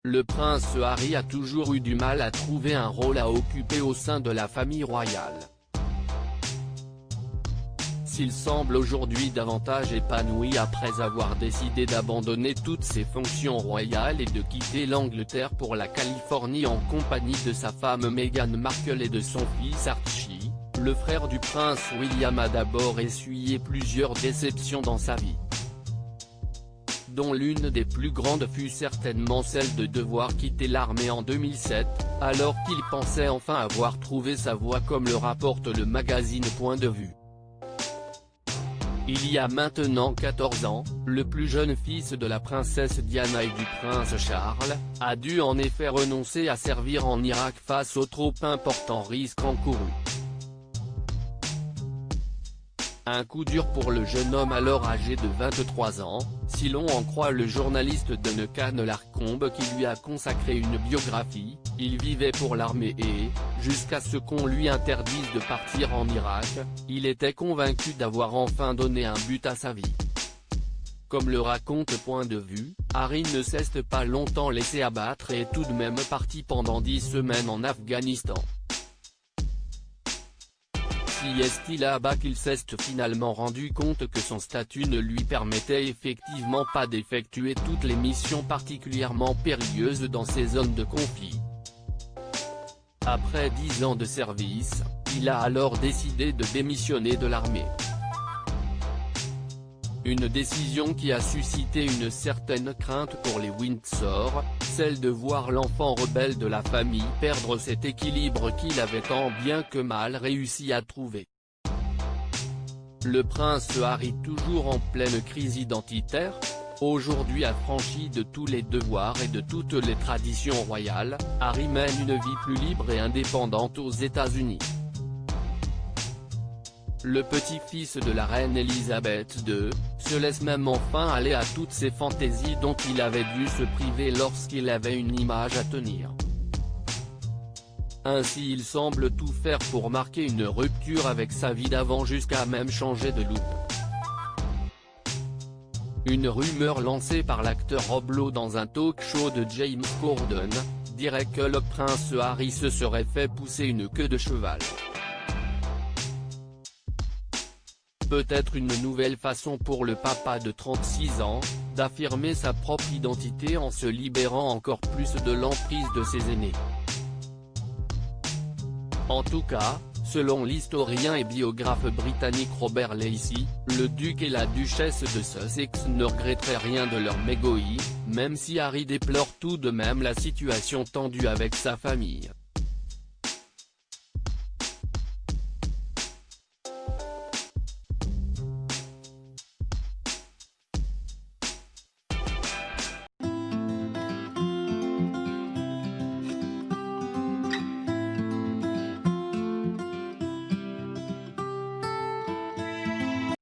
le prince Harry a toujours eu du mal à trouver un rôle à occuper au sein de la famille royale. S'il semble aujourd'hui davantage épanoui après avoir décidé d'abandonner toutes ses fonctions royales et de quitter l'Angleterre pour la Californie en compagnie de sa femme Meghan Markle et de son fils Archie, le frère du prince William a d'abord essuyé plusieurs déceptions dans sa vie, dont l'une des plus grandes fut certainement celle de devoir quitter l'armée en 2007, alors qu'il pensait enfin avoir trouvé sa voie comme le rapporte le magazine Point de Vue. Il y a maintenant 14 ans, le plus jeune fils de la princesse Diana et du prince Charles, a dû en effet renoncer à servir en Irak face aux trop importants risques encourus. Un coup dur pour le jeune homme alors âgé de 23 ans, si l'on en croit le journaliste Duncan Larcombe qui lui a consacré une biographie. Il vivait pour l'armée et, jusqu'à ce qu'on lui interdise de partir en Irak, il était convaincu d'avoir enfin donné un but à sa vie. Comme le raconte Point de Vue, Harry ne s'est pas longtemps laissé abattre et est tout de même parti pendant 10 semaines en Afghanistan. Si est-il là-bas qu'il s'est finalement rendu compte que son statut ne lui permettait effectivement pas d'effectuer toutes les missions particulièrement périlleuses dans ces zones de conflit. Après 10 ans de service, il a alors décidé de démissionner de l'armée. Une décision qui a suscité une certaine crainte pour les Windsor, celle de voir l'enfant rebelle de la famille perdre cet équilibre qu'il avait tant bien que mal réussi à trouver. Le prince Harry, toujours en pleine crise identitaire, aujourd'hui affranchi de tous les devoirs et de toutes les traditions royales, Harry mène une vie plus libre et indépendante aux États-Unis. Le petit-fils de la reine Elisabeth II, se laisse même enfin aller à toutes ces fantaisies dont il avait dû se priver lorsqu'il avait une image à tenir. Ainsi il semble tout faire pour marquer une rupture avec sa vie d'avant jusqu'à même changer de look. Une rumeur lancée par l'acteur Rob Lowe dans un talk show de James Corden, dirait que le prince Harry se serait fait pousser une queue de cheval. Peut-être une nouvelle façon pour le papa de 36 ans, d'affirmer sa propre identité en se libérant encore plus de l'emprise de ses aînés. En tout cas, selon l'historien et biographe britannique Robert Lacey, le duc et la duchesse de Sussex ne regretteraient rien de leur mégoï, même si Harry déplore tout de même la situation tendue avec sa famille.